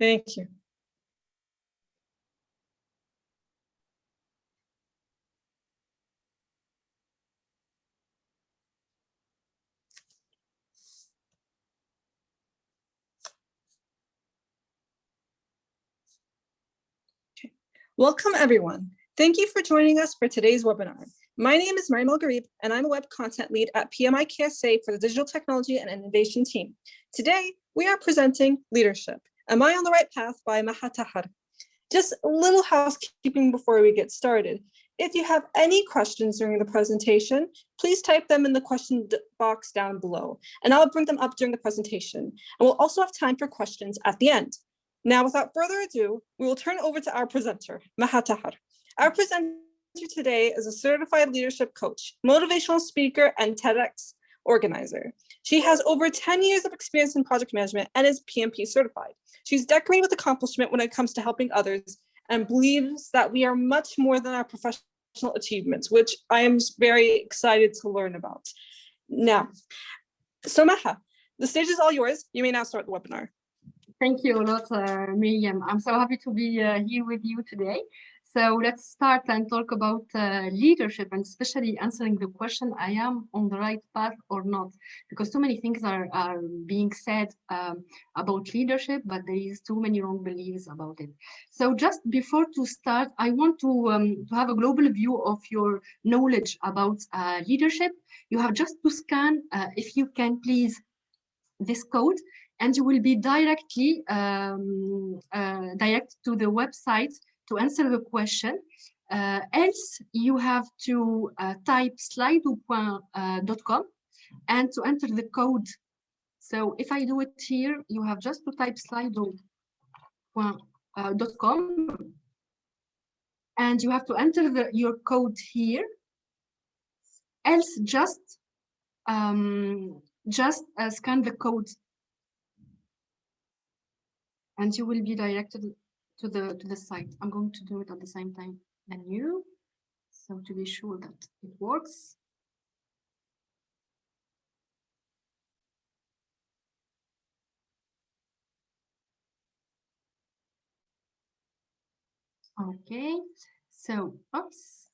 Thank you. Welcome, everyone. Thank you for joining us for today's webinar. My name is Mariam El-Garib, and I'm a web content lead at PMI KSA for the Digital Technology and Innovation team. Today, we are presenting Leadership. Am I on the right path by Maha Tahar. Just a little housekeeping before we get started. If you have any questions during the presentation, please type them in the question box down below, and I'll bring them up during the presentation. And we'll also have time for questions at the end. Now, without further ado, we will turn over to our presenter, Maha Tahar. Our presenter today is a certified leadership coach, motivational speaker, and TEDx organizer. She has over 10 years of experience in project management and is PMP certified. She's decorated with accomplishment when it comes to helping others and believes that we are much more than our professional achievements, which I am very excited to learn about. Now, so Maha, the stage is all yours. You may now start the webinar. Thank you a lot, Miriam. I'm so happy to be here with you today. So let's start and talk about leadership, and especially answering the question, I am on the right path or not? Because too many things are being said about leadership, but there is too many wrong beliefs about it. So just before to start, I want to have a global view of your knowledge about leadership. You have just to scan, if you can please, this code, and you will be directly direct to the website to answer the question. Else, you have to type slido.com and to enter the code. So if I do it here, you have just to type slido.com and you have to enter your code here. Else, just scan the code, and you will be directed to the site. I'm going to do it at the same time than you, so to be sure that it works. Okay, so oops.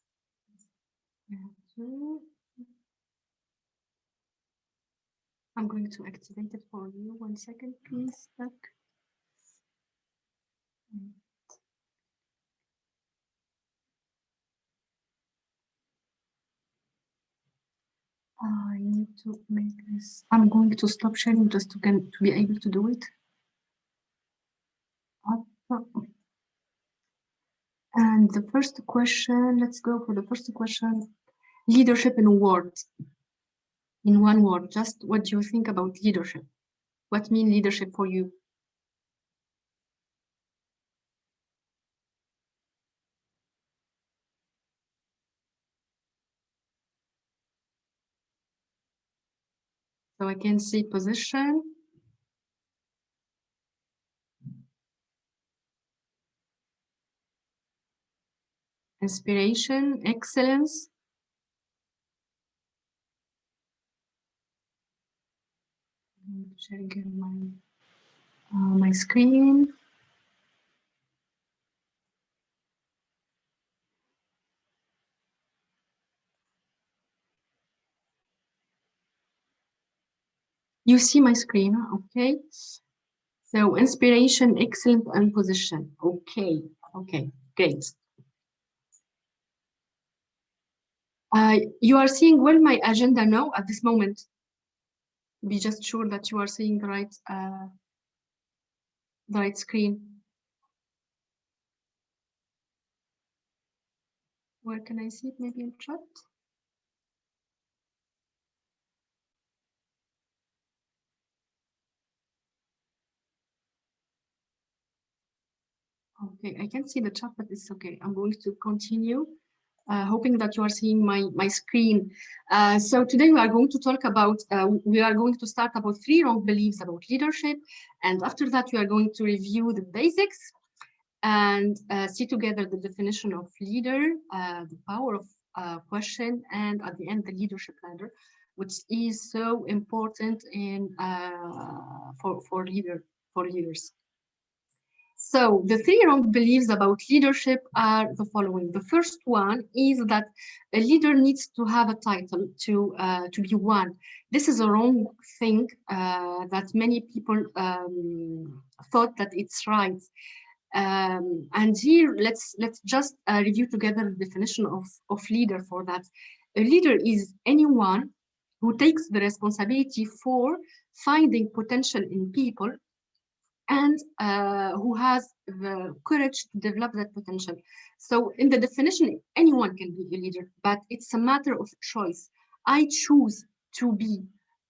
I'm going to activate it for you. 1 second, please. I need to make this. I'm going to stop sharing just to be able to do it. And the first question, let's go for the first question. Leadership in a word. In one word, just what do you think about leadership? What means leadership for you? So I can see position. Inspiration, excellence. I'm sharing my screen. You see my screen, okay? So inspiration, excellent, and position. Okay, great. You are seeing well my agenda now at this moment. Be just sure that you are seeing the right screen. Where can I see it? Maybe in chat. Okay, I can see the chat, but it's okay. I'm going to continue, hoping that you are seeing my screen. So today we are going to talk about, we are going to start about 3 wrong beliefs about leadership. And after that, we are going to review the basics and see together the definition of leader, the power of question, and at the end, the leadership ladder, which is so important in for leaders. So the three wrong beliefs about leadership are the following. The first one is that a leader needs to have a title to be one. This is a wrong thing that many people thought that it's right. And here, let's just review together the definition of leader for that. A leader is anyone who takes the responsibility for finding potential in people and who has the courage to develop that potential. So in the definition, anyone can be a leader, but it's a matter of choice. I choose to be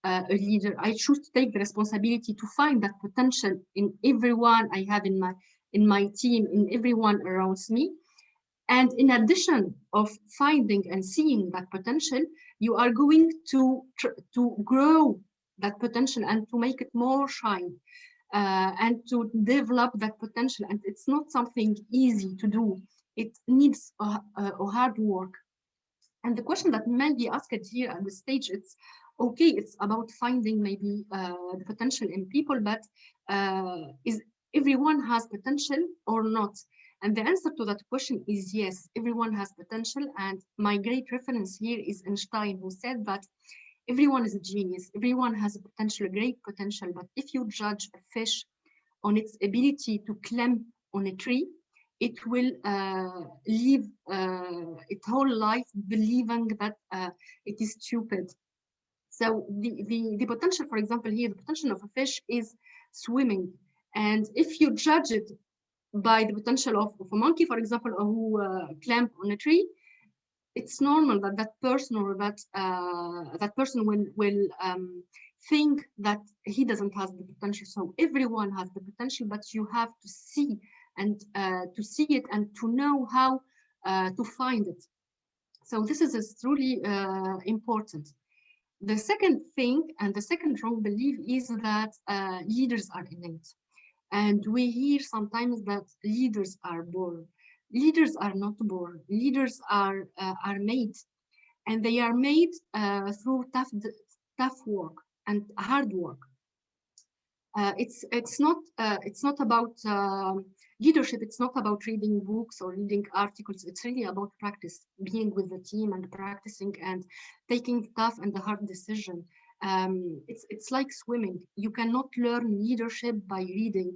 a leader. I choose to take the responsibility to find that potential in everyone I have in my team, in everyone around me. And in addition of finding and seeing that potential, you are going to grow that potential and to make it more shine. And to develop that potential. And it's not something easy to do. It needs a hard work. And the question that may be asked here at the stage, it's okay, it's about finding maybe the potential in people, but is everyone has potential or not? And the answer to that question is yes, everyone has potential. And my great reference here is Einstein, who said that everyone is a genius. Everyone has a potential, a great potential. But if you judge a fish on its ability to climb on a tree, it will live its whole life believing that it is stupid. So the potential, for example, here, the potential of a fish is swimming. And if you judge it by the potential of a monkey, for example, who climbed on a tree, it's normal that that person or that person will think that he doesn't have the potential. So everyone has the potential, but you have to see and to see it and to know how to find it. So this is truly important. The second thing and the second wrong belief is that leaders are innate. And we hear sometimes that leaders are born. Leaders are not born. Leaders are made, and they are made through tough work and hard work. It's not about leadership. It's not about reading books or reading articles. It's really about practice, being with the team and practicing and taking tough and the hard decision. It's like swimming. You cannot learn leadership by reading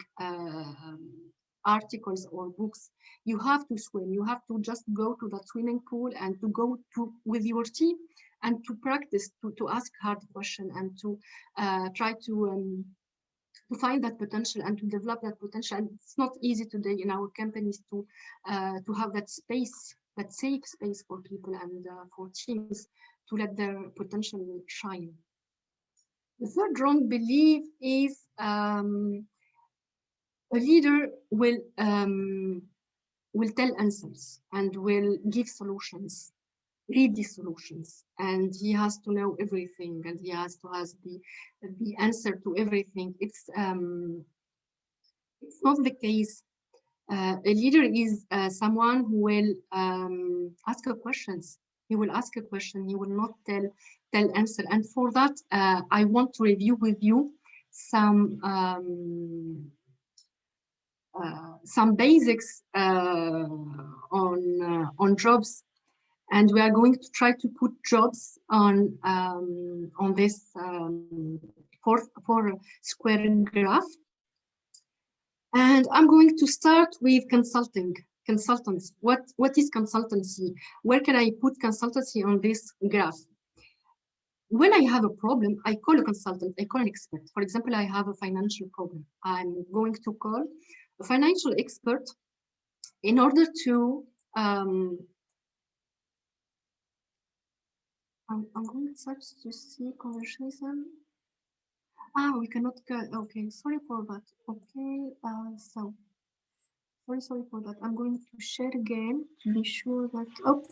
articles or books. You have to swim. You have to just go to that swimming pool and to go with your team and to practice, to ask hard questions and to try to find that potential and to develop that potential. And it's not easy today in our companies to have that space, that safe space for people and for teams to let their potential shine. The third wrong belief is a leader will tell answers and will give solutions, read the solutions, and he has to know everything and he has to have the answer to everything. It's not the case. A leader is someone who will ask questions. He will ask a question. He will not tell answer. And for that, I want to review with you some basics on jobs, and we are going to try to put jobs on this four square graph. And I'm going to start with consulting. Consultants. What is consultancy? Where can I put consultancy on this graph? When I have a problem, I call a consultant, I call an expert. For example, I have a financial problem. I'm going to call a financial expert in order to I'm going to search to see conversation. We cannot go. Okay, sorry for that. Okay, so sorry for that. I'm going to share again to be sure that. Oh,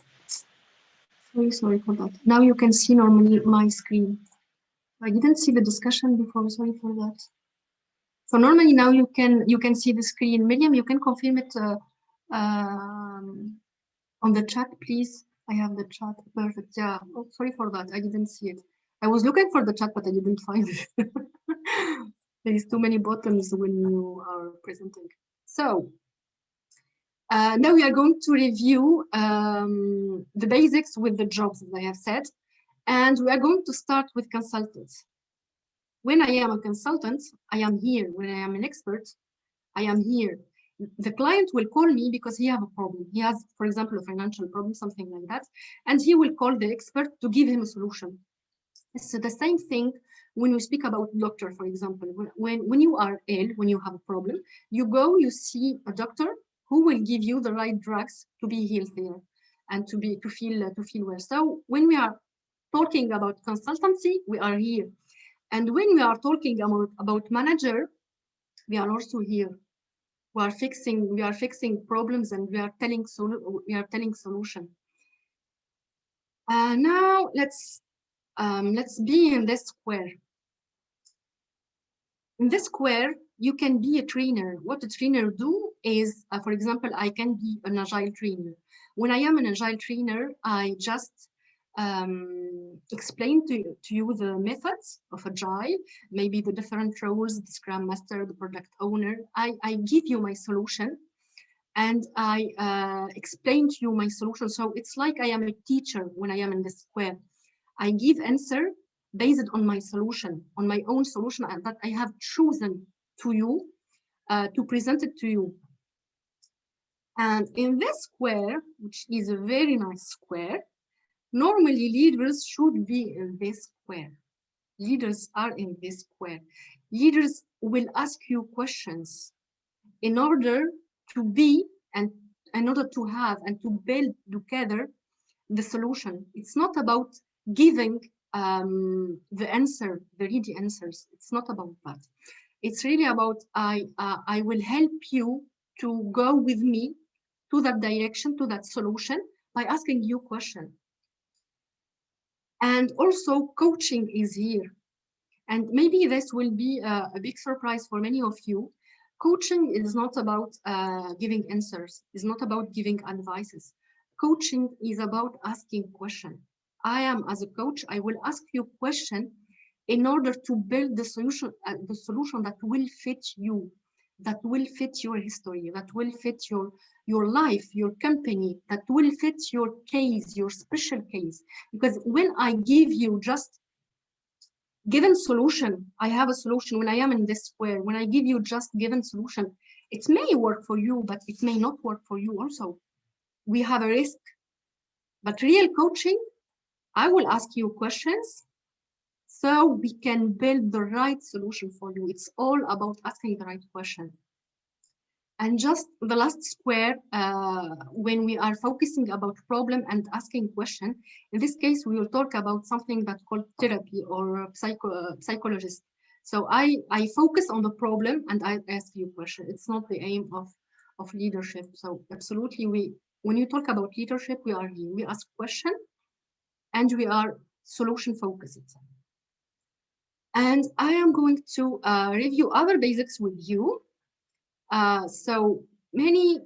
sorry for that. Now you can see normally my screen. I didn't see the discussion before. Sorry for that. So normally now you can see the screen. Miriam, you can confirm it on the chat, please. I have the chat. Perfect. Yeah. Oh, sorry for that. I didn't see it. I was looking for the chat, but I didn't find it. There is too many buttons when you are presenting. So now we are going to review the basics with the jobs, as I have said, and we are going to start with consultants. When I am a consultant, I am here. When I am an expert, I am here. The client will call me because he has a problem. He has, for example, a financial problem, something like that, and he will call the expert to give him a solution. So the same thing when we speak about doctor, for example, when you are ill, when you have a problem, you go, you see a doctor who will give you the right drugs to be healthier and to feel well. So when we are talking about consultancy, we are here. And when we are talking about manager, we are also here. We are fixing problems, and we are telling solution. Now let's be in this square. In this square, you can be a trainer. What a trainer do is, for example, I can be an agile trainer. When I am an agile trainer, I just explain to you the methods of agile, maybe the different roles, the scrum master, the product owner. I give you my solution, and I explain to you my solution. So it's like I am a teacher when I am in this square. I give answer based on my solution, on my own solution that I have chosen to you, to present it to you. And in this square, which is a very nice square, normally leaders should be in this square. Leaders are in this square. Leaders will ask you questions in order to be and in order to have and to build together the solution. It's not about giving the answer, the ready answers. It's not about that. It's really about I will help you to go with me to that direction, to that solution, by asking you questions. And also coaching is here. And maybe this will be a big surprise for many of you. Coaching is not about giving answers. It's not about giving advices. Coaching is about asking questions. I am, as a coach, I will ask you questions in order to build the solution that will fit you, that will fit your history, that will fit your life, your company, that will fit your case, your special case. Because when I give you just given solution, I have a solution when I am in this square, when I give you just given solution, it may work for you, but it may not work for you also. We have a risk. But real coaching, I will ask you questions so we can build the right solution for you. It's all about asking the right question. And just the last square, when we are focusing about problem and asking question, in this case, we will talk about something that's called therapy or psychologist. So I focus on the problem and I ask you a question. It's not the aim of leadership. So absolutely, when you talk about leadership, we are here. We ask question and we are solution focused. And I am going to review other basics with you. So many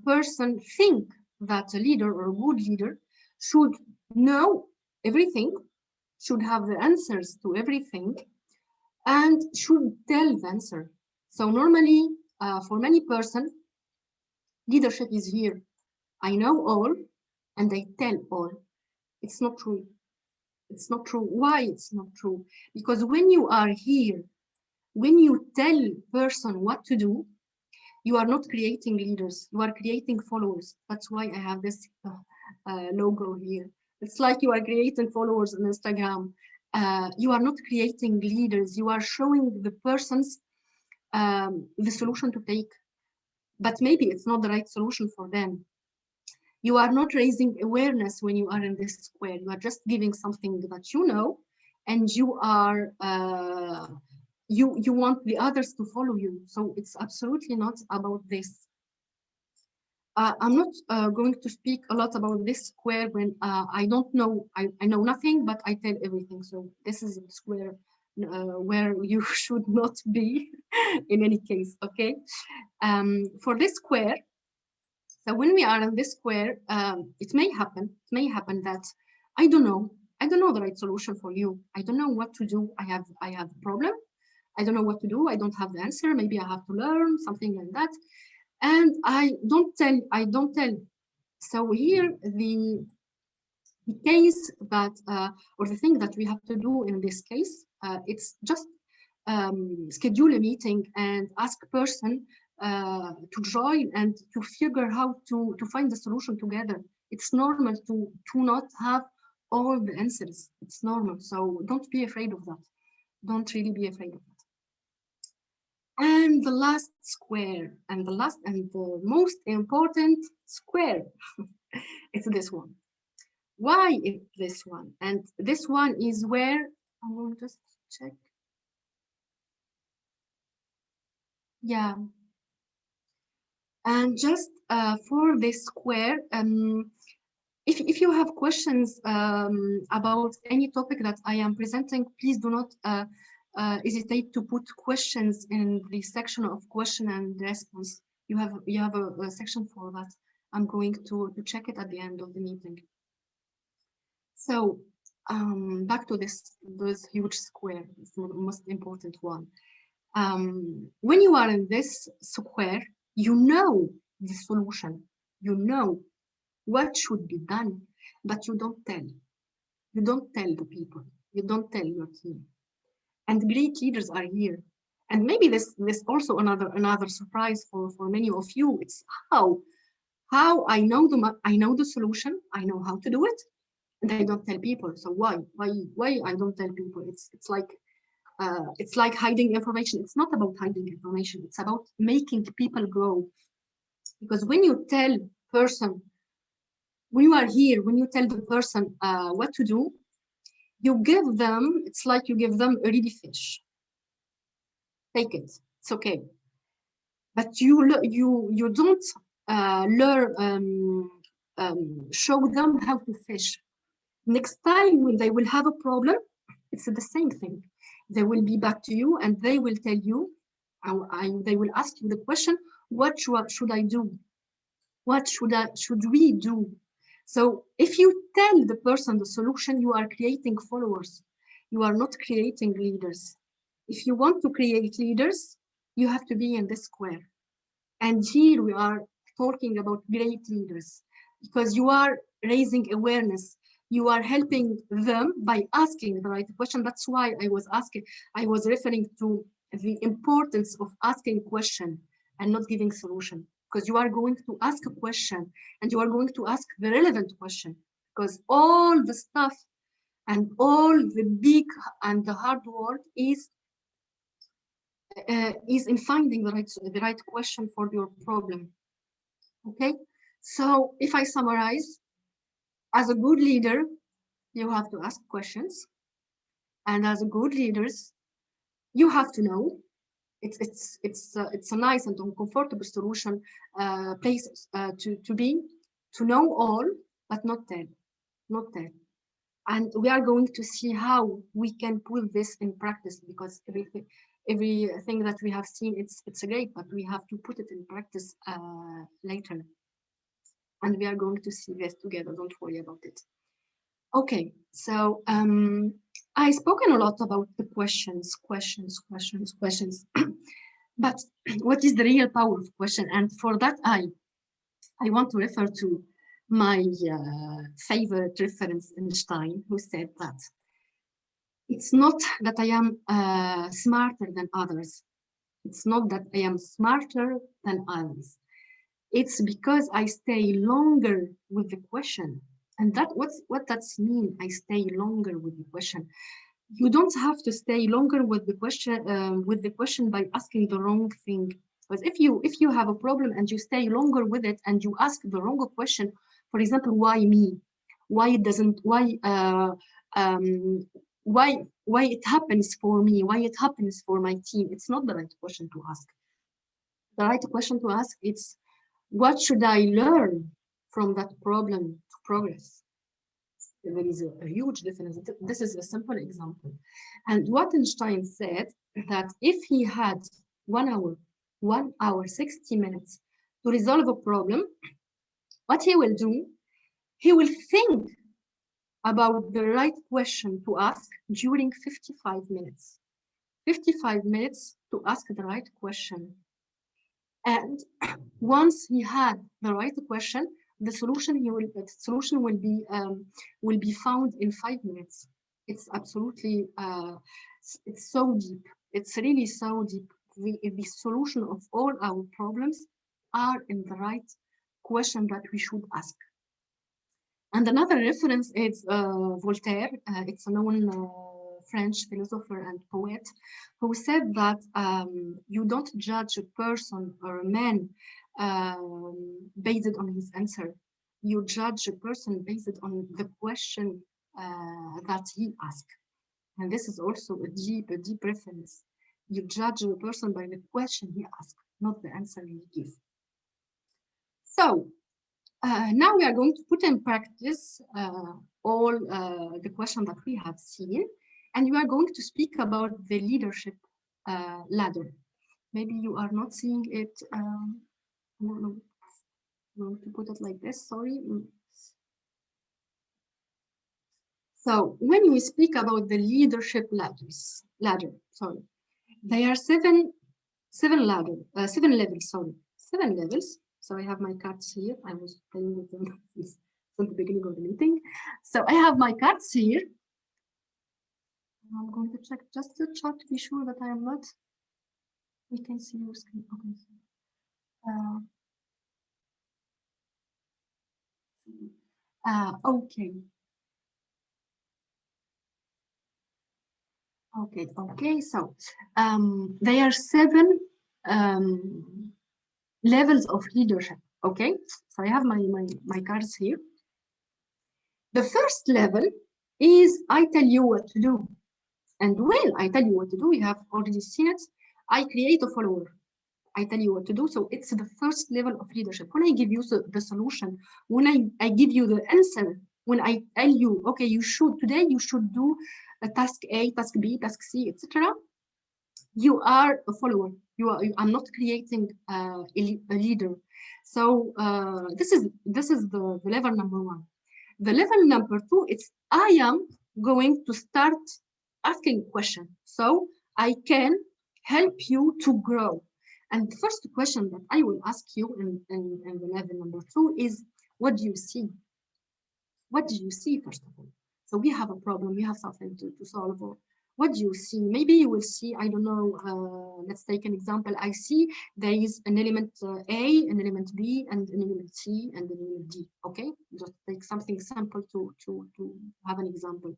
person think that a leader or a good leader should know everything, should have the answers to everything, and should tell the answer. So normally, for many person, leadership is here. I know all, and I tell all. It's not true. It's not true. Why it's not true? Because when you are here, when you tell person what to do, you are not creating leaders, you are creating followers. That's why I have this logo here. It's like you are creating followers on Instagram. You are not creating leaders, you are showing the persons the solution to take, but maybe it's not the right solution for them. You are not raising awareness when you are in this square. You are just giving something that you know, and you are you want the others to follow you. So it's absolutely not about this. I'm not going to speak a lot about this square when I don't know, I know nothing, but I tell everything. So this is a square where you should not be in any case, okay? For this square, so when we are in this square, it may happen that I don't know the right solution for you. I don't know what to do. I have a problem. I don't know what to do. I don't have the answer. Maybe I have to learn something like that. And I don't tell. So here the case that or the thing that we have to do in this case, it's just schedule a meeting and ask person to join and to figure how to find the solution together. It's normal to not have all the answers. It's normal. So don't be afraid of that. Don't really be afraid of that. And the last square, and the last and the most important square, it's this one. Why is this one? And this one is where I will just check. Yeah. And just for this square, if you have questions about any topic that I am presenting, please do not hesitate to put questions in the section of question and response. You have a section for that. I'm going to check it at the end of the meeting. So back to this huge square, it's the most important one. When you are in this square, you know the solution, you know what should be done, but you don't tell. You don't tell the people, you don't tell your team. And great leaders are here. And maybe this also another surprise for many of you. It's how I know the solution, I know how to do it, and I don't tell people. So why I don't tell people? It's like hiding information. It's not about hiding information. It's about making people grow. Because when you tell person, when you are here, when you tell the person what to do, you give them. It's like you give them a ready fish. Take it. It's okay. But you don't show them how to fish. Next time when they will have a problem, it's the same thing. They will be back to you and they will tell you, they will ask you the question, what should I do? What should we do? So if you tell the person the solution, you are creating followers. You are not creating leaders. If you want to create leaders, you have to be in this square. And here we are talking about great leaders because you are raising awareness. You are helping them by asking the right question. That's why I was referring to the importance of asking question and not giving solution, because you are going to ask a question and you are going to ask the relevant question, because all the stuff and all the big and the hard work is in finding the right question for your problem. Okay, so if I summarize, as a good leader, you have to ask questions, and as a good leaders, you have to know. It's a nice and uncomfortable solution place to be, to know all, but not tell, not tell. And we are going to see how we can put this in practice, because everything that we have seen, it's great, but we have to put it in practice later. And we are going to see this together. Don't worry about it. Okay, so I've spoken a lot about the questions. But what is the real power of question? And for that, I want to refer to my favorite reference, Einstein, who said that it's not that I am smarter than others. It's not that I am smarter than others. It's because I stay longer with the question. And what that's mean, I stay longer with the question. You don't have to stay longer with the question by asking the wrong thing. Because if you have a problem and you stay longer with it and you ask the wrong question, for example, why me? Why it doesn't? Why it happens for me? Why it happens for my team? It's not the right question to ask. The right question to ask is, what should I learn from that problem to progress? There is a huge difference. This is a simple example. And what Einstein said, that if he had 1 hour, 60 minutes to resolve a problem, what he will do, he will think about the right question to ask during 55 minutes. 55 minutes to ask the right question. And once he had the right question, the solution will be found in 5 minutes. It's absolutely it's so deep. It's really so deep. The solution of all our problems are in the right question that we should ask. And another reference is Voltaire. It's a known French philosopher and poet who said that you don't judge a person or a man based on his answer. You judge a person based on the question that he asked. And this is also a deep reference. You judge a person by the question he asked, not the answer he gives. So now we are going to put in practice all the questions that we have seen, and we are going to speak about the leadership ladder. Maybe you are not seeing it. No, to put it like this, sorry. So when we speak about the leadership ladder, sorry, there are seven levels, sorry, 7 levels. So I have my cards here. I was playing with them since the beginning of the meeting. So I have my cards here. I'm going to check just the chat to be sure that I am not. We can see your screen. Okay. Okay. So there are 7 levels of leadership. Okay. So I have my cards here. The first level is I tell you what to do. And when I tell you what to do, we have already seen it. I create a follower. I tell you what to do. So it's the first level of leadership. When I give you the solution, when I give you the answer, when I tell you, okay, today you should do a task A, task B, task C, etc. You are a follower. I'm not creating a leader. So this is the level number 1. The level number 2, it's I am going to start asking questions. So I can help you to grow. And the first question that I will ask you in the level number 2 is, what do you see? What do you see, first of all? So we have a problem, we have something to solve. What do you see? Maybe you will see, I don't know, let's take an example. I see there is an element A, an element B, and an element C, and an element D, okay? Just take something simple to have an example.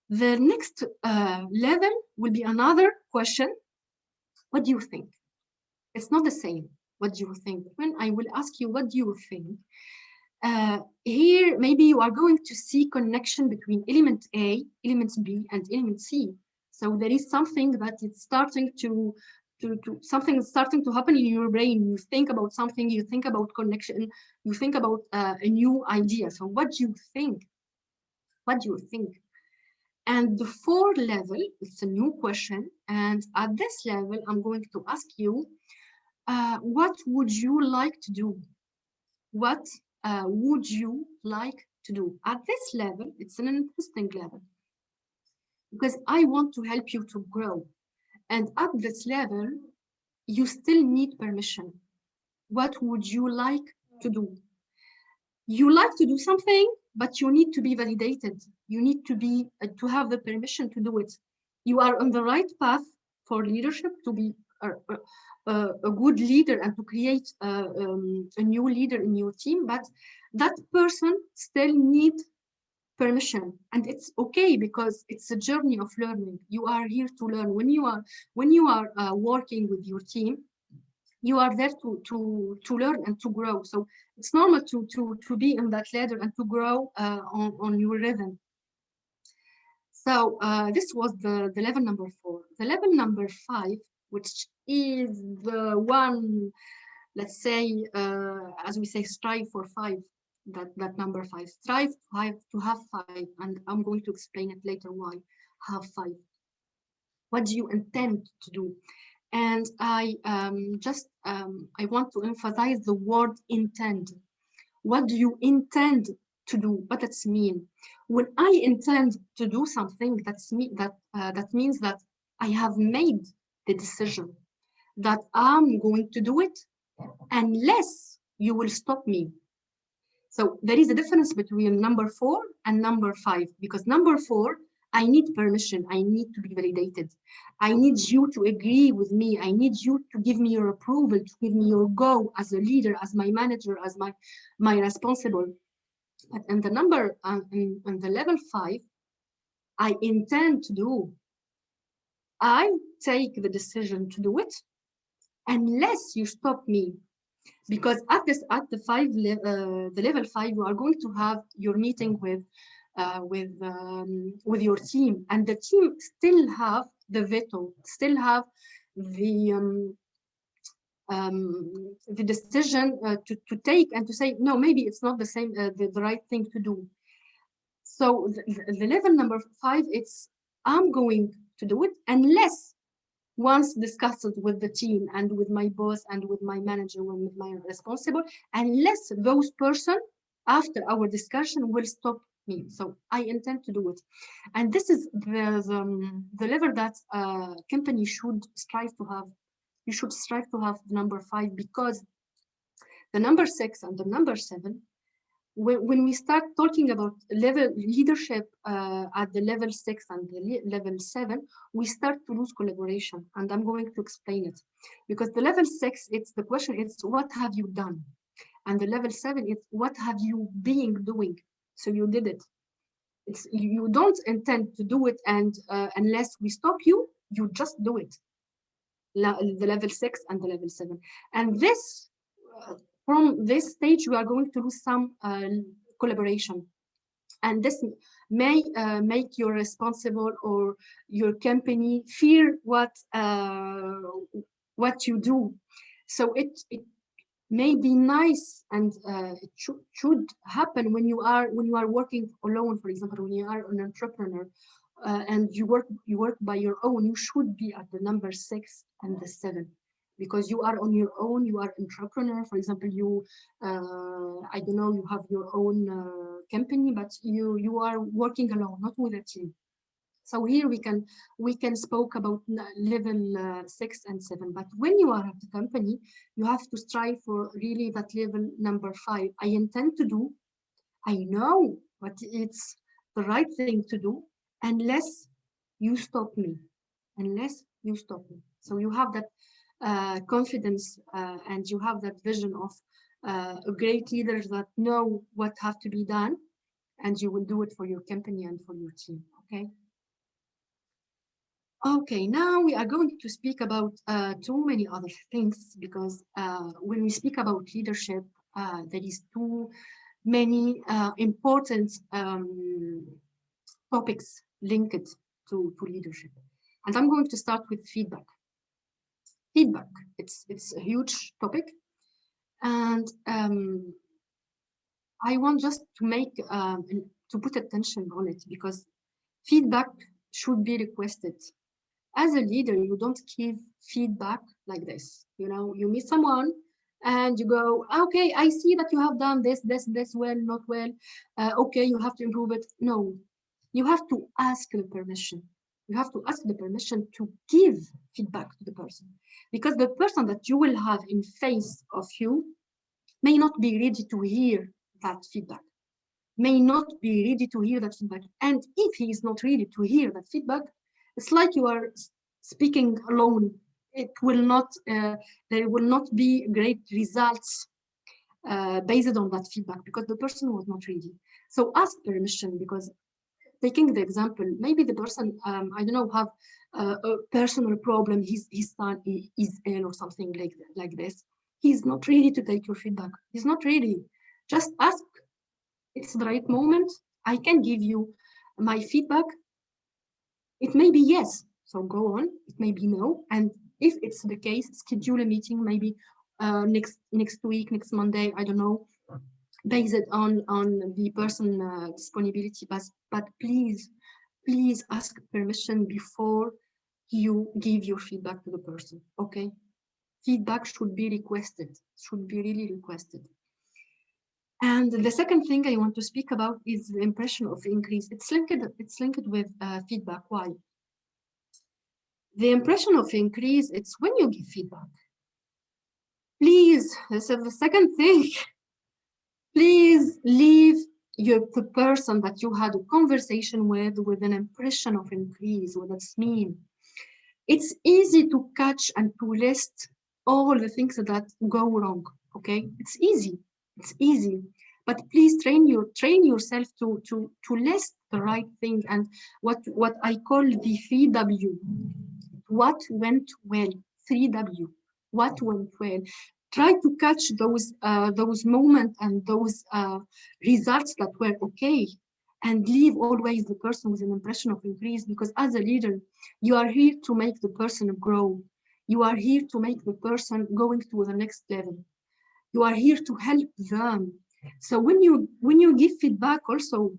The next level will be another question. What do you think? It's not the same. What do you think? When I will ask you, what do you think? Here, maybe you are going to see connection between element A, element B, and element C. So there is something that it's starting something is starting to happen in your brain. You think about something, you think about connection, you think about a new idea. So what do you think? What do you think? And the 4th level, it's a new question. And at this level, I'm going to ask you, what would you like to do? What would you like to do? At this level, it's an interesting level because I want to help you to grow. And at this level, you still need permission. What would you like to do? You like to do something, but you need to be validated. You need to have the permission to do it. You are on the right path for leadership, to be a good leader and to create a new leader in your team, but that person still needs permission, and it's okay because it's a journey of learning. You are here to learn. When you are working with your team, you are there to learn and to grow. So it's normal to be in that ladder and to grow on your rhythm. So this was the level number 4. The level number 5, which is the one, let's say, as we say, strive for 5. That number 5, strive to have 5, and I'm going to explain it later why have 5. What do you intend to do? And I want to emphasize the word intend. What do you intend to do? What does it mean? When I intend to do something, that means that I have made the decision. that I'm going to do it unless you will stop me. So there is a difference between number 4 and number 5, because number 4, I need permission. I need to be validated. I need you to agree with me. I need you to give me your approval, to give me your go as a leader, as my manager, as my responsible. But in the number, in the level 5, I intend to do. I take the decision to do it unless you stop me. Because at the level 5, you are going to have your meeting with your team, and the team still have the veto, still have the decision to take and to say no, maybe it's not the same the right thing to do. So the level number 5, it's I'm going to do it unless once discussed with the team and with my boss and with my manager and with my responsible, unless those person after our discussion will stop me. So I intend to do it. And this is the level that a company should strive to have. You should strive to have the number 5, because the number 6 and the number 7, when we start talking about level leadership at the level 6 and the level 7, we start to lose collaboration, and I'm going to explain it. Because the level 6, it's the question, it's what have you done? And the level 7, it's what have you been doing? So you did it. It's you don't intend to do it, and unless we stop you, you just do it. The level 6 and the level 7, and this from this stage, we are going to lose some collaboration. And this may make you responsible or your company fear what you do. So it may be nice, and it should happen when you are working alone. For example, when you are an entrepreneur and you work by your own, you should be at the number 6 and the 7. Because you are on your own, you are entrepreneur. For example, you, I don't know, you have your own company, but you are working alone, not with a team. So here we can spoke about level 6 and 7. But when you are at the company, you have to strive for really that level number 5. I intend to do. I know, but it's the right thing to do unless you stop me. Unless you stop me. So you have that confidence and you have that vision of great leaders that know what have to be done, and you will do it for your company and for your team. Okay, now we are going to speak about too many other things, because when we speak about leadership, there is too many important topics linked to leadership. And I'm going to start with feedback. Feedback, it's a huge topic, and I want just to make to put attention on it, because feedback should be requested. As a leader, you don't give feedback like this. You know, you meet someone and you go, okay, I see that you have done this well, not well. Okay, you have to improve it. No, you have to ask the permission. You have to ask the permission to give feedback to the person, because the person that you will have in face of you may not be ready to hear that feedback, may not be ready to hear that feedback. And if he is not ready to hear that feedback, it's like you are speaking alone. It will not, there will not be great results based on that feedback, because the person was not ready. So ask permission, because taking the example, maybe the person, I don't know, have a personal problem, his son is ill or something like this. He's not ready to take your feedback. He's not ready. Just ask. It's the right moment. I can give you my feedback. It may be yes, so go on. It may be no. And if it's the case, schedule a meeting, maybe next week, next Monday, I don't know, based on the person disponibility. But please ask permission before you give your feedback to the person. Okay, feedback should be requested, should be really requested. And the second thing I want to speak about is the impression of increase. It's linked with feedback. Why? The impression of increase, it's when you give feedback. Please, this is the second thing. Please leave the person that you had a conversation with an impression of increase. What does mean? It's easy to catch and to list all the things that go wrong. Okay, it's easy. It's easy. But please train yourself to list the right thing and what I call the 3W. What went well? 3W. What went well? Try to catch those moments and those results that were okay, and leave always the person with an impression of increase, because as a leader, you are here to make the person grow. You are here to make the person going to the next level. You are here to help them. So when you give feedback, also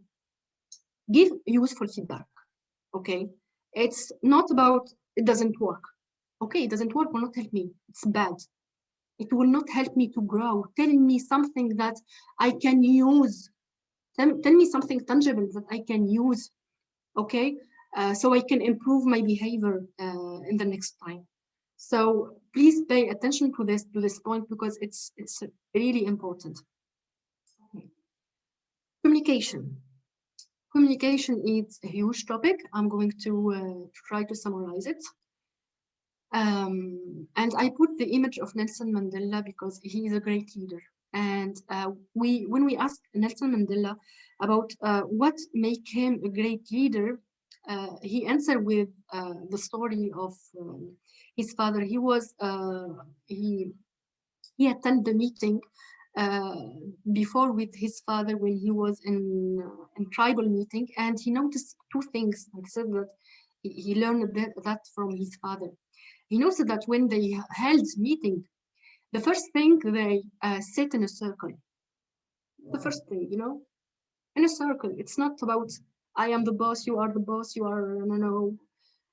give useful feedback. Okay, it's not about it doesn't work. Okay, it doesn't work, will not help me. It's bad. It will not help me to grow. Tell me something that I can use. Tell me something tangible that I can use. Okay, so I can improve my behavior in the next time. So please pay attention to this point, because it's really important. Okay. Communication. Communication is a huge topic. I'm going to try to summarize it. And I put the image of Nelson Mandela because he is a great leader. And when we asked Nelson Mandela about what made him a great leader, he answered with the story of his father. He attended the meeting before with his father when he was in tribal meeting, and he noticed two things. He said that he learned that from his father. He noticed that when they held meeting, the first thing they sit in a circle. The first thing, in a circle. It's not about I am the boss, you are the boss, you are no.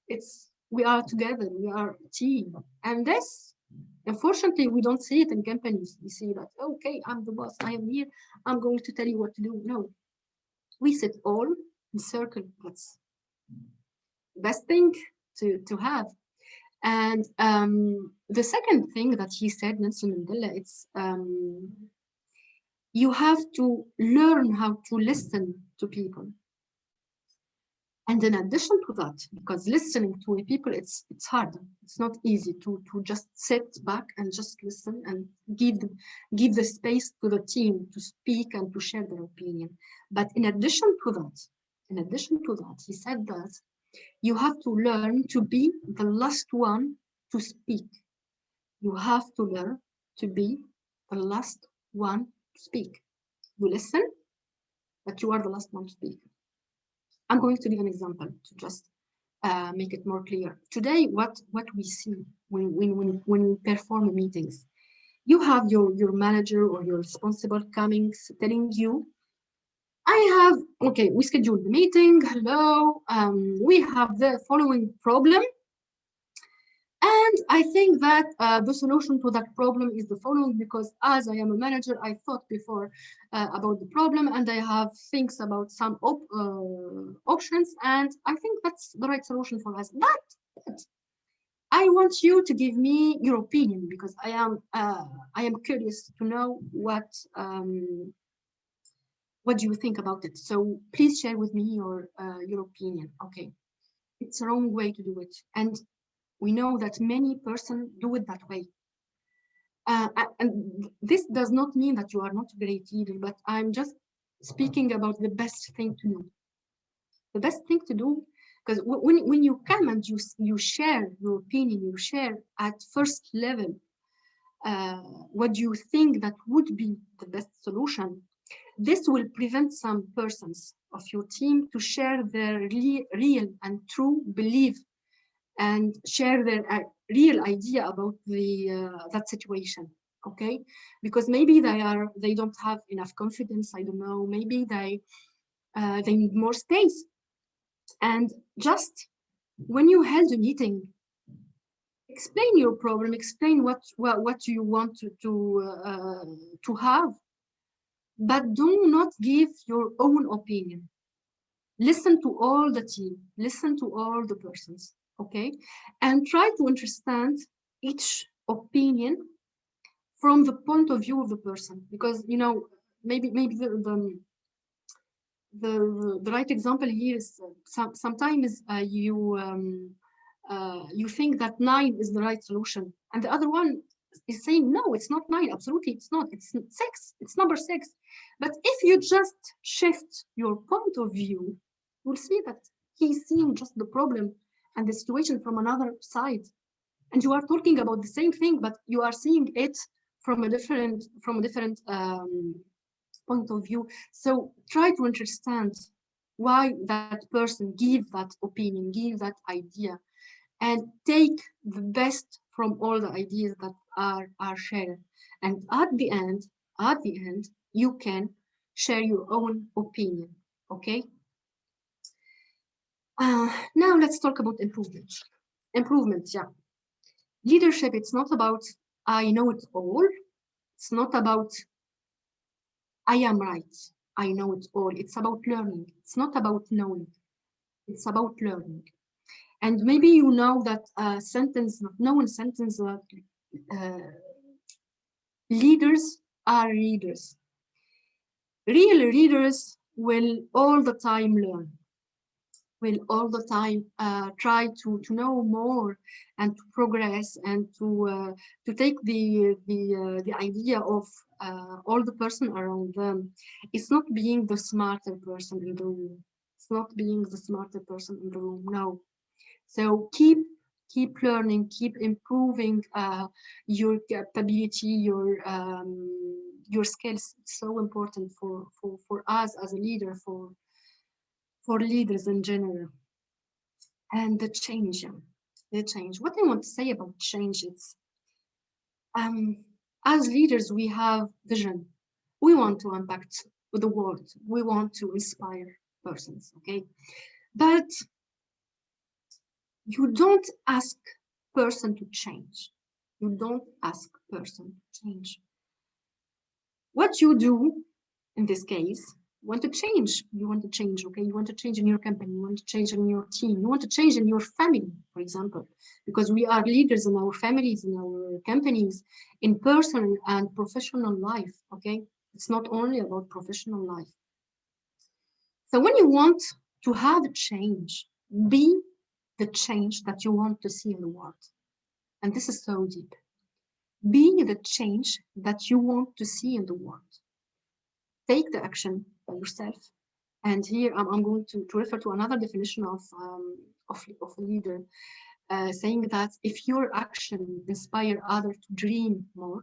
It's we are together, we are a team, and this. Unfortunately, we don't see it in companies. We see that, okay, I'm the boss, I am here, I'm going to tell you what to do. No, we sit all in circle. That's the best thing to have. And the second thing that he said, Nelson Mandela, it's you have to learn how to listen to people. And in addition to that, because listening to people, it's hard. It's not easy to just sit back and just listen and give the space to the team to speak and to share their opinion. But in addition to that, he said that you have to learn to be the last one to speak. You have to learn to be the last one to speak. You listen, but you are the last one to speak. I'm going to give an example to just make it more clear. Today, what we see when we perform meetings, you have your manager or your responsible coming telling you, we scheduled the meeting, hello, we have the following problem. And I think that the solution to that problem is the following, because as I am a manager, I thought before about the problem, and I have things about some options, and I think that's the right solution for us. But I want you to give me your opinion, because I am curious to know what do you think about it. So please share with me your opinion. Okay, it's a wrong way to do it, and we know that many persons do it that way. And this does not mean that you are not a great leader, but I'm just speaking about the best thing to do. The best thing to do, because when you come and you share your opinion, you share at first level what you think that would be the best solution, this will prevent some persons of your team to share their real and true belief and share their real idea about that situation. Okay, because maybe they don't have enough confidence. I don't know. Maybe they need more space. And just when you held a meeting, explain your problem. Explain what you want to have, but do not give your own opinion. Listen to all the team. Listen to all the persons. okay? And try to understand each opinion from the point of view of the person, because you know maybe the right example here is sometimes you think that 9 is the right solution, and the other one is saying no, it's not 9, absolutely it's not, it's 6, it's number 6. But if you just shift your point of view, you'll see that he's seeing just the problem and the situation from another side, and you are talking about the same thing, but you are seeing it from a different point of view. So try to understand why that person give that opinion, give that idea, and take the best from all the ideas that are shared. And at the end, you can share your own opinion. Okay. Now let's talk about improvement. Improvement, yeah. Leadership, it's not about I know it all. It's not about I am right, I know it all. It's about learning. It's not about knowing. It's about learning. And maybe you know that sentence, known sentence that leaders are readers. Real readers will all the time learn, will all the time try to know more and to progress and to take the idea of all the person around them. It's not being the smarter person in the room. It's not being the smarter person in the room. No. So keep learning, keep improving your capability, your skills. It's so important for us as a leader, for leaders in general. And the change. What I want to say about change is, as leaders, we have vision. We want to impact the world. We want to inspire persons, okay? But you don't ask person to change. You don't ask person to change. What you do in this case, you want to change. You want to change, okay? You want to change in your company. You want to change in your team. You want to change in your family, for example, because we are leaders in our families, in our companies, in personal and professional life, okay? It's not only about professional life. So when you want to have a change, be the change that you want to see in the world. And this is so deep. Be the change that you want to see in the world. Take the action by yourself. And here I'm going to refer to another definition of a leader, saying that if your action inspire others to dream more,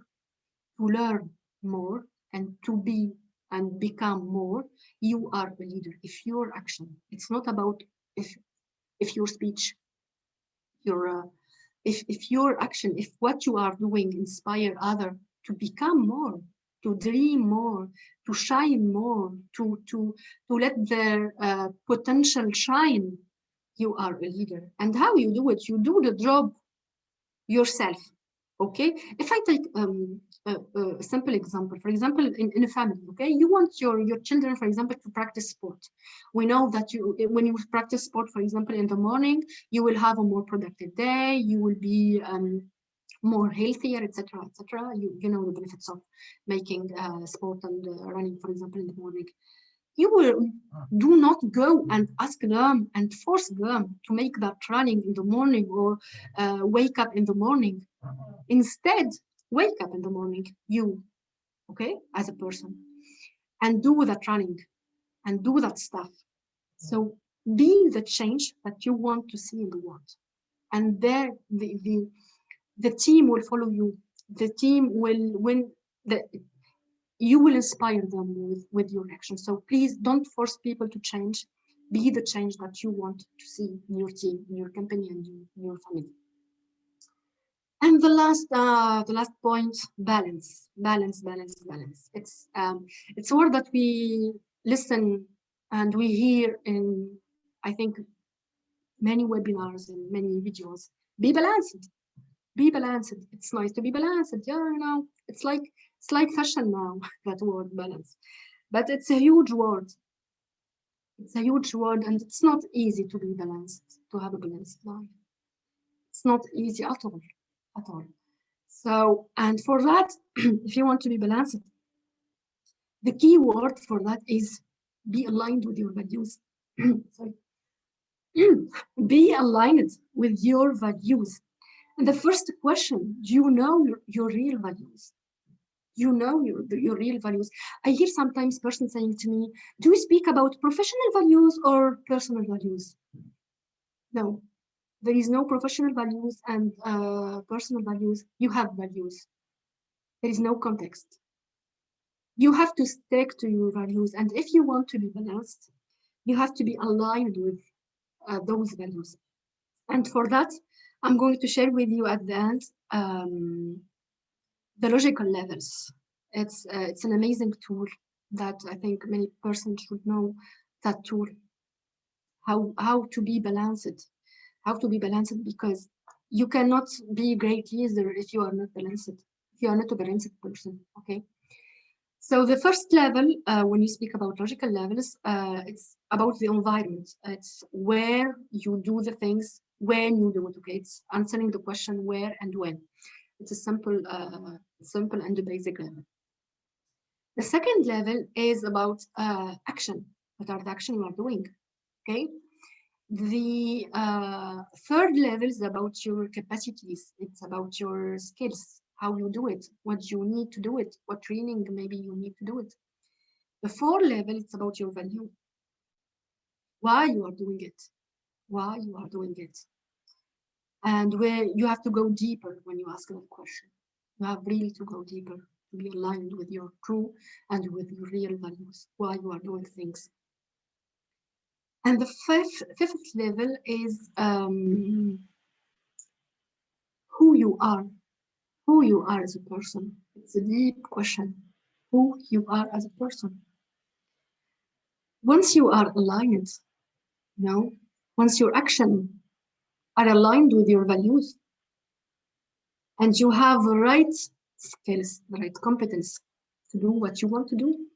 to learn more, and to be and become more, you are a leader. If your action, it's not about if your speech, your if your action, if what you are doing inspire others to become more, to dream more, to shine more, to let their potential shine, you are a leader. And how you do it? You do the job yourself. Okay, if I take a simple example, for example, in a family, okay, you want your children, for example, to practice sport. We know that when you practice sport, for example, in the morning, you will have a more productive day, you will be more healthier, etc., etc. You know the benefits of making sport and running, for example, in the morning. You will do not go and ask them and force them to make that running in the morning or wake up in the morning. Instead, wake up in the morning, you, okay, as a person, and do that running and do that stuff. So be the change that you want to see in the world. And there, the team will follow you. The team will you will inspire them with your action. So please don't force people to change. Be the change that you want to see in your team, in your company, and in your family. And the last point, balance. It's a word that we listen and we hear in, I think, many webinars and many videos. Be balanced. Be balanced. It's nice to be balanced. Yeah, you know, it's like fashion now, that word balance. But it's a huge word. It's a huge word, and it's not easy to be balanced, to have a balanced life. It's not easy at all, at all. So, and for that, if you want to be balanced, the key word for that is be aligned with your values. Sorry. Be aligned with your values. And the first question, do you know your real values? You know your real values. I hear sometimes person saying to me, do we speak about professional values or personal values? No, there is no professional values and personal values. You have values. There is no context. You have to stick to your values. And if you want to be balanced, you have to be aligned with those values. And for that, I'm going to share with you at the end the logical levels. It's an amazing tool that I think many persons should know that tool, how to be balanced, because you cannot be a great leader if you are not balanced, if you are not a balanced person, okay? So the first level, when you speak about logical levels, it's about the environment. It's where you do the things, when you do it, okay? It's answering the question where and when. It's a simple and a basic level. The second level is about action. What are the action you are doing, okay? The third level is about your capacities. It's about your skills, how you do it, what you need to do it, what training maybe you need to do it. The fourth level, it's about your value. Why you are doing it, why you are doing it. And where you have to go deeper when you ask that question. You have really to go deeper to be aligned with your true and with your real values, why you are doing things. And the fifth level is who you are as a person. It's a deep question, who you are as a person. Once you are aligned, once your actions are aligned with your values, and you have the right skills, the right competence to do what you want to do,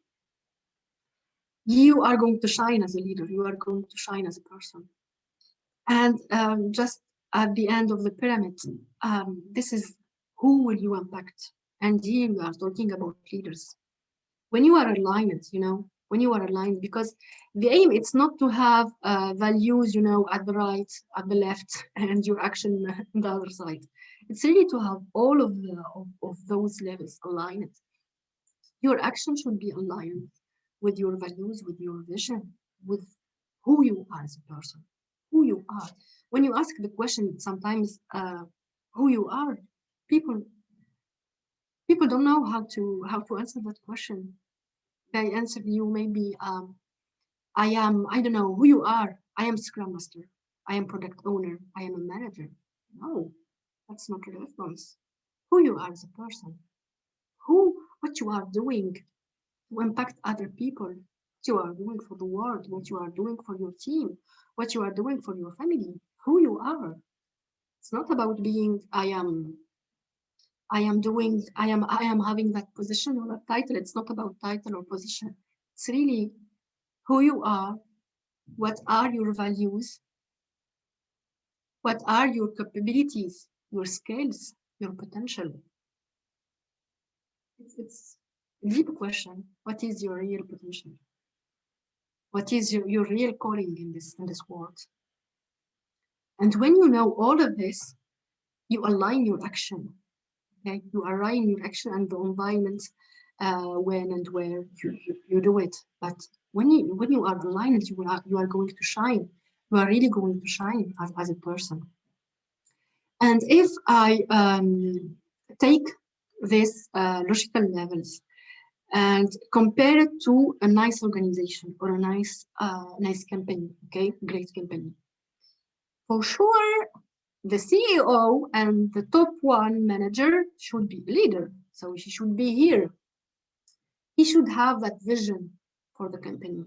you are going to shine as a leader, you are going to shine as a person. And just at the end of the pyramid, this is who will you impact? And here we are talking about leaders. When you are aligned, when you are aligned, because the aim, it's not to have values, at the right, at the left, and your action on the other side. It's really to have all of those levels aligned. Your action should be aligned with your values, with your vision, with who you are as a person, who you are. When you ask the question, sometimes who you are, people don't know how to answer that question. They answer you maybe, I don't know who you are. I am Scrum Master. I am product owner. I am a manager. No, that's not a response. Who you are as a person, what you are doing to impact other people, what you are doing for the world, what you are doing for your team, what you are doing for your family, who you are. It's not about being, I am having that position or that title. It's not about title or position. It's really who you are, what are your values, what are your capabilities, your skills, your potential. It's a deep question. What is your real potential? What is your real calling in this world? And when you know all of this, you align your action. Okay, you align your action and the environment, when and where you do it. But when you are aligned, you are going to shine. You are really going to shine as a person. And if I take this logical levels and compare it to a nice organization or a nice company, okay, great company. For sure, the CEO and the top one manager should be a leader. So he should be here. He should have that vision for the company.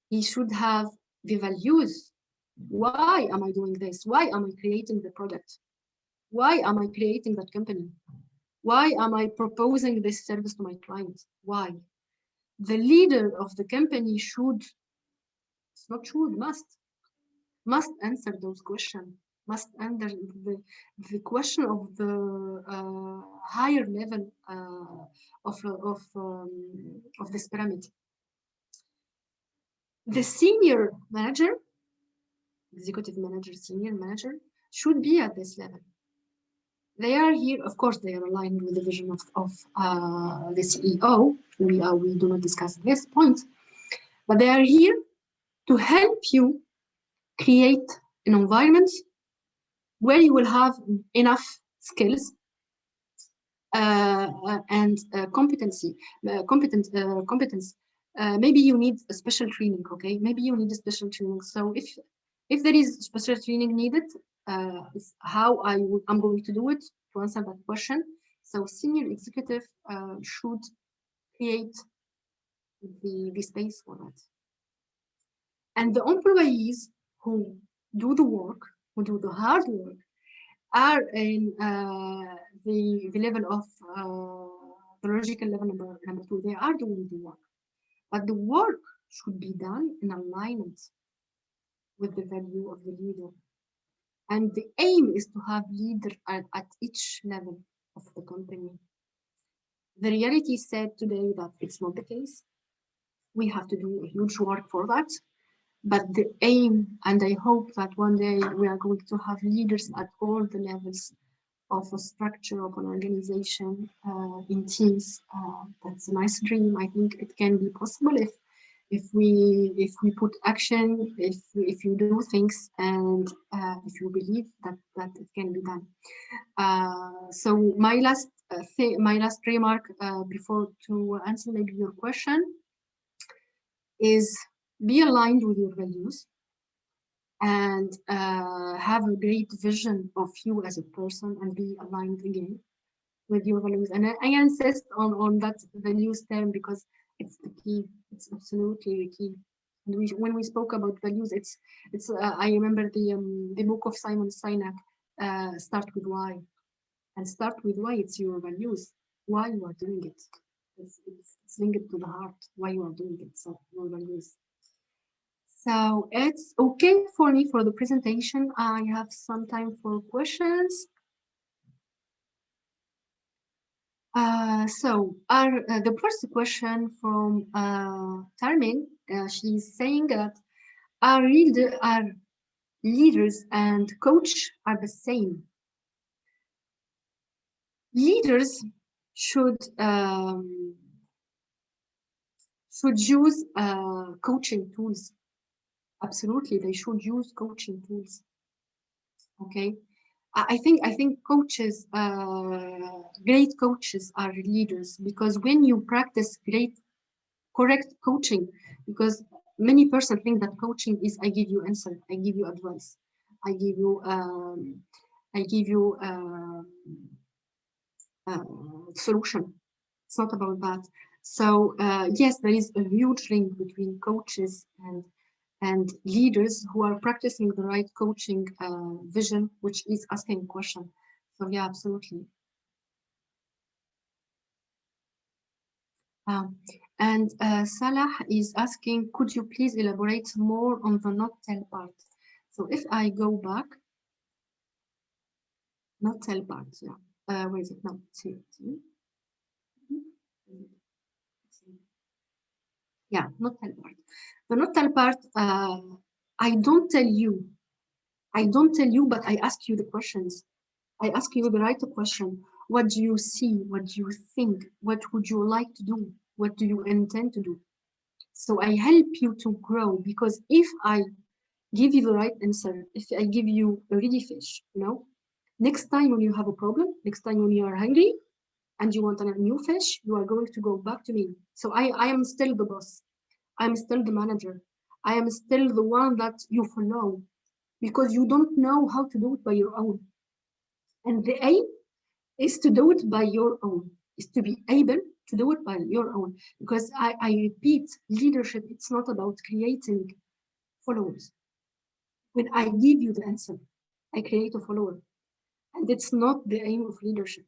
He should have the values. Why am I doing this? Why am I creating the product? Why am I creating that company? Why am I proposing this service to my clients? Why? The leader of the company must answer those questions. must under the question of the higher level of this pyramid. The senior manager, executive manager, senior manager, should be at this level. They are here, of course, they are aligned with the vision of the CEO. We do not discuss this point, but they are here to help you create an environment where you will have enough skills and competence. Maybe you need a special training, okay? Maybe you need a special training. So if there is special training needed, it's how I'm going to do it to answer that question. So senior executive should create the space for that. And the employees who do the work, who do the hard work, are in the level of the logical level number 2. They are doing the work, but the work should be done in alignment with the value of the leader. And the aim is to have leaders at each level of the company. The reality said today that it's not the case. We have to do a huge work for that. But the aim, and I hope that one day we are going to have leaders at all the levels of a structure of an organization in teams. That's a nice dream. I think it can be possible if we put action, if you do things, and if you believe that it can be done. So my last remark before to answer maybe your question is be aligned with your values and have a great vision of you as a person and be aligned again with your values. And I insist on that values term because it's the key. It's absolutely the key. And when we spoke about values, it's I remember the book of Simon Sinek, Start with Why. And start with why. It's your values, why you are doing it. It's linked to the heart, why you are doing it. So your values. So it's okay for me for the presentation. I have some time for questions. The first question from Tarmin, she's saying that our leaders and coach are the same. Leaders should use coaching tools. Absolutely, they should use coaching tools. Okay, I think coaches, great coaches are leaders, because when you practice correct coaching, because many persons think that coaching is I give you answer, I give you advice, I give you solution. It's not about that. So yes, there is a huge link between coaches and leaders who are practicing the right coaching vision, which is asking a question. So yeah, absolutely. And Salah is asking, could you please elaborate more on the not tell part? So if I go back, not tell part, yeah. Where is it? No, see. Yeah, not tell part. The not tell part, I don't tell you. I don't tell you, but I ask you the questions. I ask you the right question. What do you see? What do you think? What would you like to do? What do you intend to do? So I help you to grow, because if I give you the right answer, if I give you a ready fish, next time when you have a problem, next time when you are hungry and you want a new fish, you are going to go back to me. So I am still the boss. I'm still the manager. I am still the one that you follow, because you don't know how to do it by your own. And the aim is to do it by your own, is to be able to do it by your own. Because I repeat, leadership, it's not about creating followers. When I give you the answer, I create a follower. And it's not the aim of leadership.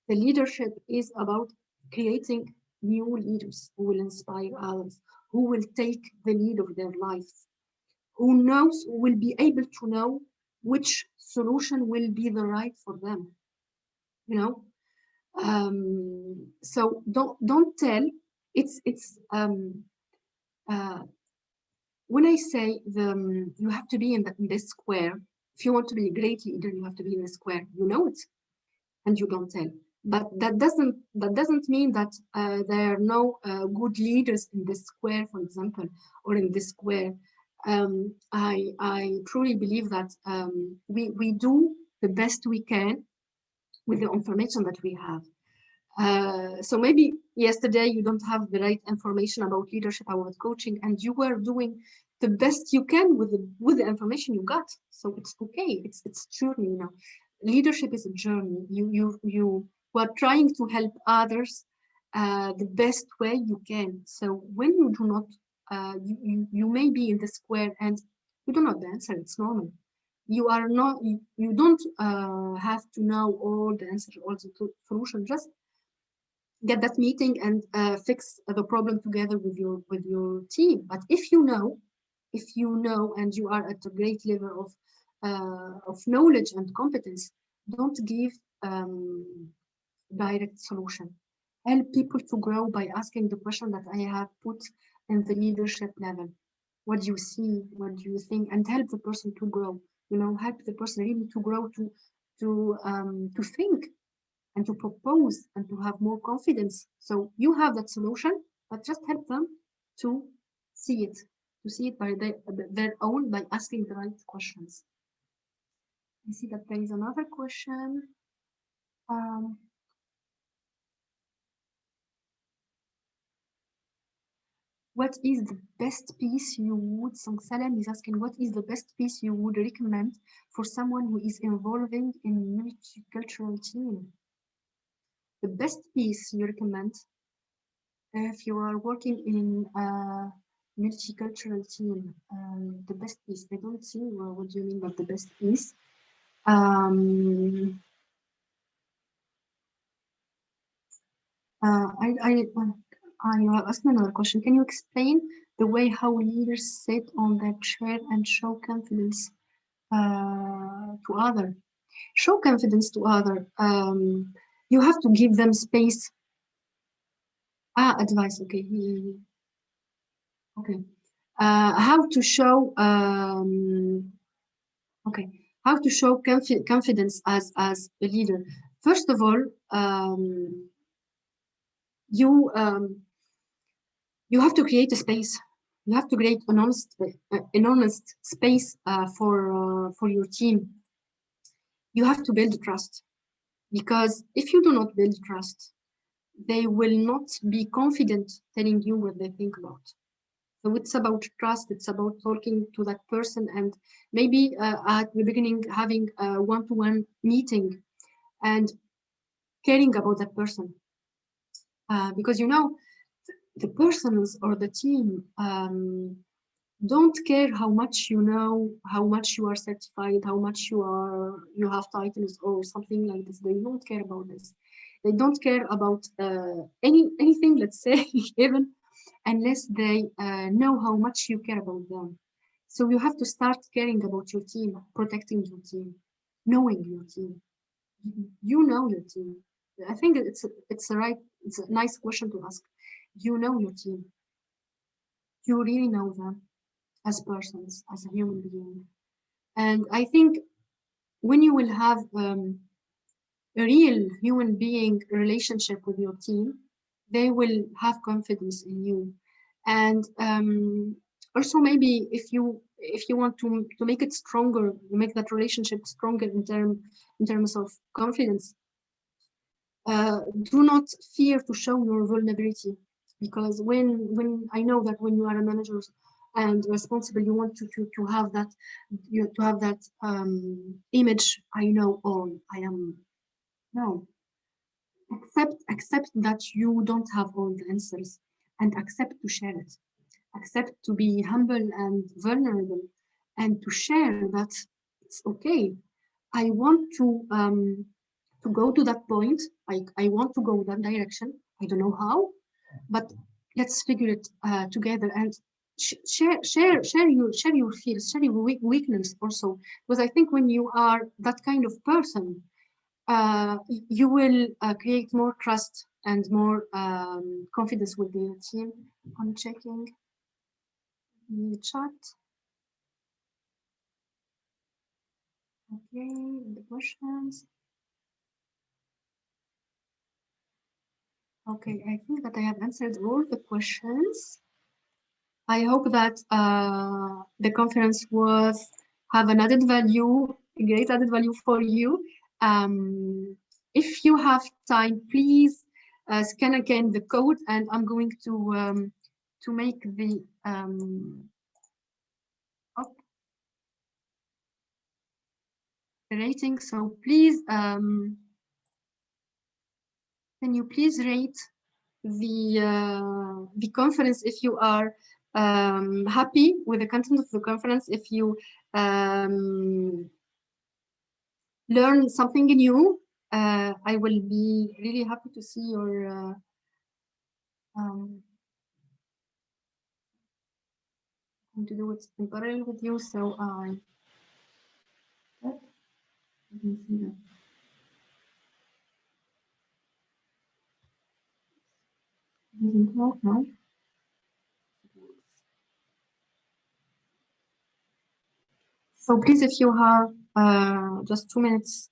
The leadership is about creating new leaders who will inspire others, who will take the lead of their lives, who will be able to know which solution will be the right for them, you know. So don't tell. It's when I say you have to be in this square. If you want to be a great leader, you have to be in the square. You know it, and you don't tell. But that doesn't mean that there are no good leaders in this square, for example, or in this square. I truly believe that we do the best we can with the information that we have. So maybe yesterday you don't have the right information about leadership, about coaching, and you were doing the best you can with the information you got. So it's okay. It's journey, you know. Leadership is a journey. You are trying to help others the best way you can. So when you do not, you may be in the square and you do not answer. It's normal. You are not. You don't have to know all the answers, all the solution. Just get that meeting and fix the problem together with your team. But if you know and you are at a great level of knowledge and competence, don't give direct solution. Help people to grow by asking the question that I have put in the leadership level. What do you see? What do you think? And help the person to grow. You know, help the person really to grow, to think and to propose and to have more confidence. So you have that solution, but just help them to see it by their own, by asking the right questions. I see that there is another question. What is the best piece you would, Song Salam is asking, what is the best piece you would recommend for someone who is involving in multicultural team? The best piece you recommend if you are working in a multicultural team, the best piece. I don't see what do you mean by the best piece. I will ask another question. Can you explain the way how leaders sit on their chair and show confidence to other? Show confidence to other. You have to give them space. Advice. Okay. Okay. How to show. Okay. How to show confidence as a leader? First of all, you have to create a space. You have to create an honest space for your team. You have to build trust, because if you do not build trust, they will not be confident telling you what they think about. So it's about trust. It's about talking to that person, and maybe at the beginning having a one-to-one meeting and caring about that person, because you know the persons or the team don't care how much you know, how much you are certified, how much you have titles or something like this. They don't care about this. They don't care about anything, let's say, even unless they know how much you care about them. So you have to start caring about your team, protecting your team, knowing your team. You know your team. I think it's a nice question to ask. You know your team. You really know them as persons, as a human being. And I think when you will have a real human being relationship with your team, they will have confidence in you. And also maybe if you want to make it stronger, make that relationship stronger in terms of confidence, do not fear to show your vulnerability, because when I know that when you are a manager and responsible, you want to have that image. I know all. I am. No. Accept that you don't have all the answers, and accept to share it. Accept to be humble and vulnerable, and to share that it's okay. I want to go to that point. I want to go that direction. I don't know how, but let's figure it together. And share your fears, share your weakness also, because I think when you are that kind of person, you will create more trust and more confidence with the team. I'm checking the chat. Okay, the questions. Okay, I think that I have answered all the questions. I hope that the conference was have an added value, a great added value for you. If you have time, please scan again the code, and I'm going to make the rating. So please, can you please rate the conference if you are happy with the content of the conference, if you learn something new. I will be really happy to see your going to do it in parallel with you, so I didn't see that. Doesn't work now. So please, if you have just 2 minutes,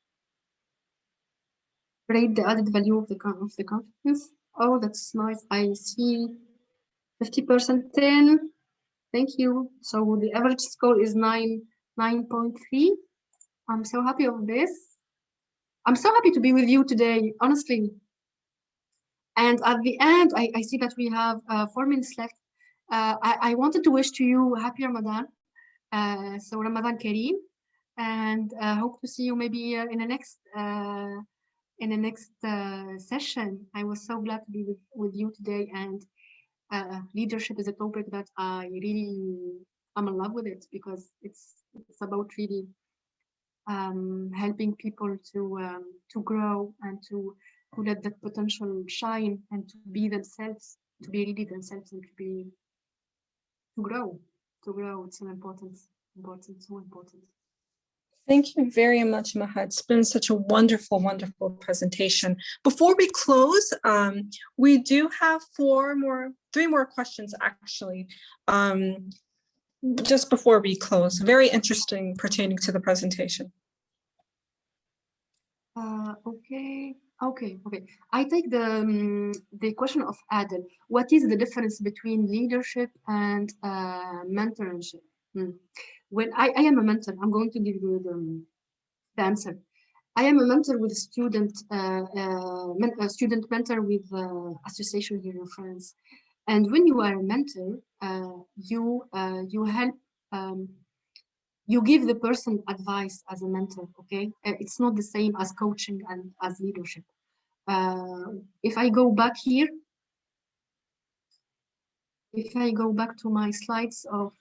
rate the added value of the conference. Oh, that's nice. I see 50% 10. Thank you. So the average score is 9.3. I'm so happy of this. I'm so happy to be with you today, honestly. And at the end, I see that we have 4 minutes left. I wanted to wish to you happy Ramadan. So Ramadan Kareem, and hope to see you maybe in the next session. I was so glad to be with you today, and leadership is a topic that I'm in love with it, because it's about really helping people to grow and to let that potential shine and to be themselves, to be really themselves, and to grow. It's so important, so important. Thank you very much, Maha. It's been such a wonderful, wonderful presentation. Before we close, we do have three more questions, actually, just before we close. Very interesting pertaining to the presentation. Okay. I take the question of Adel. What is the difference between leadership and mentorship? When I am a mentor, I'm going to give you the answer. I am a mentor with a student, student mentor with association here in France. And when you are a mentor, you help. You give the person advice as a mentor, okay? It's not the same as coaching and as leadership. If I go back here, if I go back to my slides of,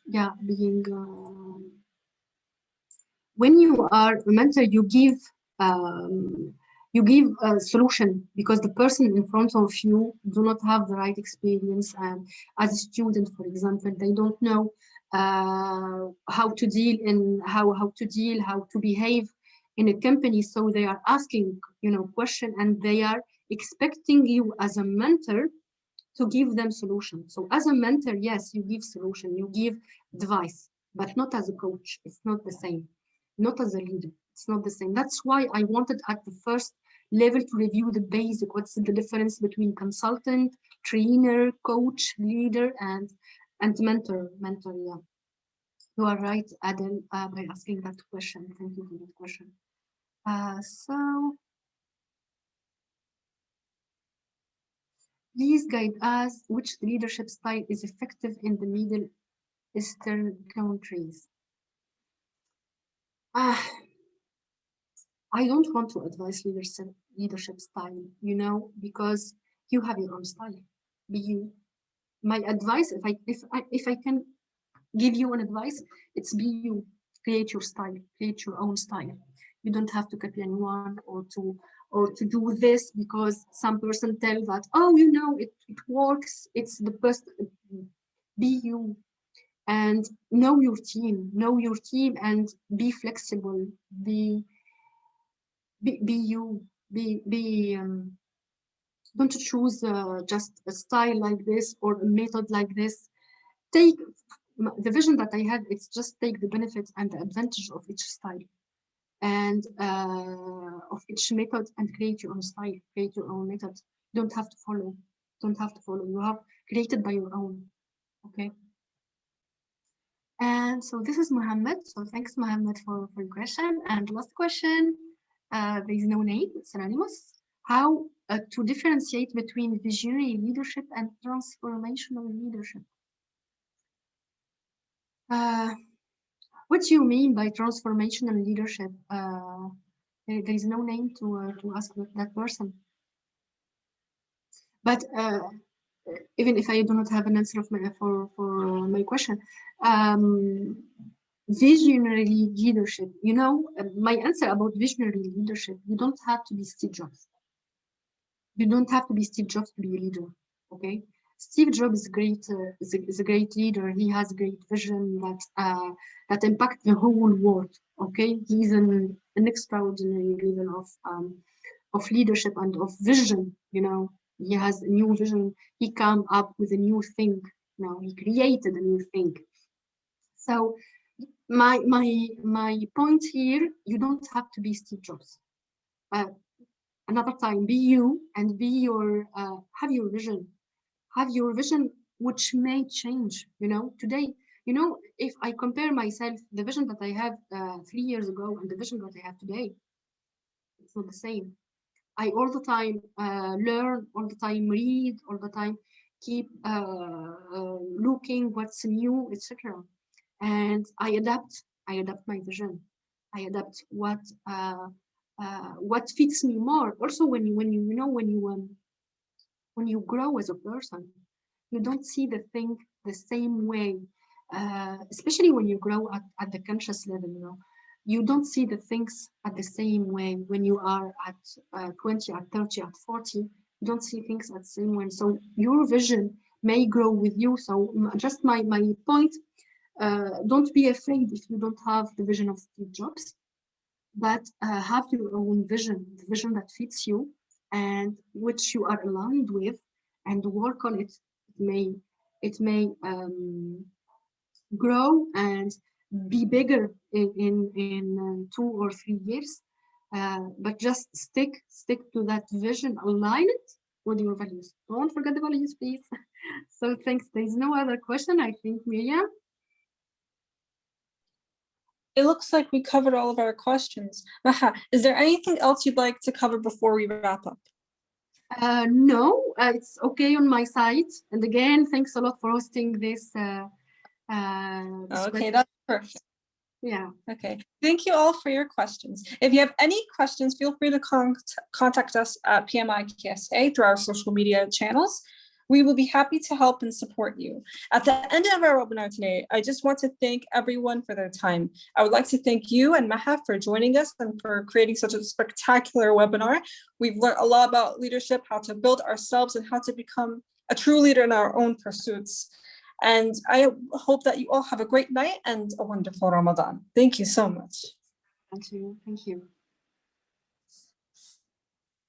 being, when you are a mentor, you give a solution, because the person in front of you do not have the right experience. And as a student, for example, they don't know how to deal how to behave in a company. So they are asking, question, and they are expecting you as a mentor to give them solution. So as a mentor, yes, you give solution, you give advice, but not as a coach. It's not the same. Not as a leader. It's not the same. That's why I wanted at the first level to review the basic. What's the difference between consultant, trainer, coach, leader, and mentor? Yeah. You are right, Adel, by asking that question. Thank you for that question. So please guide us which leadership style is effective in the Middle Eastern countries. I don't want to advise leadership style, because you have your own style. Be you. My advice, if I can give you an advice, it's be you. Create your style. Create your own style. You don't have to copy anyone or to do this because some person tell that, oh, it works. It's the best. Be you. and know your team, and be flexible, be you, don't choose just a style like this or a method like this. Take the vision that I have, it's just take the benefits and the advantage of each style and of each method and create your own style, create your own method. Don't have to follow. You have created by your own. Okay. And so this is Mohammed. So thanks, Mohammed, for your question. And last question, there is no name, it's anonymous. How to differentiate between visionary leadership and transformational leadership? What do you mean by transformational leadership? There is no name to ask that person. But even if I do not have an answer of for my question, visionary leadership, you know, my answer about visionary leadership, you don't have to be Steve Jobs. You don't have to be Steve Jobs to be a leader, okay? Steve Jobs is a great leader. He has great vision that impacts the whole world, okay? He's an extraordinary level of leadership and of vision, you know. He has a new vision. He came up with a new thing. Now he created a new thing. So my point here, you don't have to be Steve Jobs. Another time, be you and be your have your vision which may change, you know. Today, you know, if I compare myself, the vision that I have 3 years ago and the vision that I have today, it's not the same. I all the time learn, all the time read, all the time keep looking what's new, etc. And I adapt my vision. I adapt what fits me more. Also, when you grow as a person, you don't see the thing the same way. Especially when you grow at the conscious level, you know, you don't see the things at the same way when you are at 20, at 30, at 40. You don't see things at the same way. So your vision may grow with you. So just my point, don't be afraid if you don't have the vision of Steve Jobs, but have your own vision, the vision that fits you and which you are aligned with, and work on it. It may grow and be bigger in 2 or 3 years, but just stick to that vision, align it with your values. Don't forget the values, please. So thanks. There's no other question, I think, Miriam. It looks like we covered all of our questions. Maha, is there anything else you'd like to cover before we wrap up? No, it's okay on my side. And again, thanks a lot for hosting this. Okay, that's perfect. Yeah. Okay. Thank you all for your questions. If you have any questions, feel free to contact us at PMI KSA through our social media channels. We will be happy to help and support you. At the end of our webinar today, I just want to thank everyone for their time. I would like to thank you and Maha for joining us and for creating such a spectacular webinar. We've learned a lot about leadership, how to build ourselves, and how to become a true leader in our own pursuits. And I hope that you all have a great night and a wonderful Ramadan. Thank you so much. Thank you. Thank you.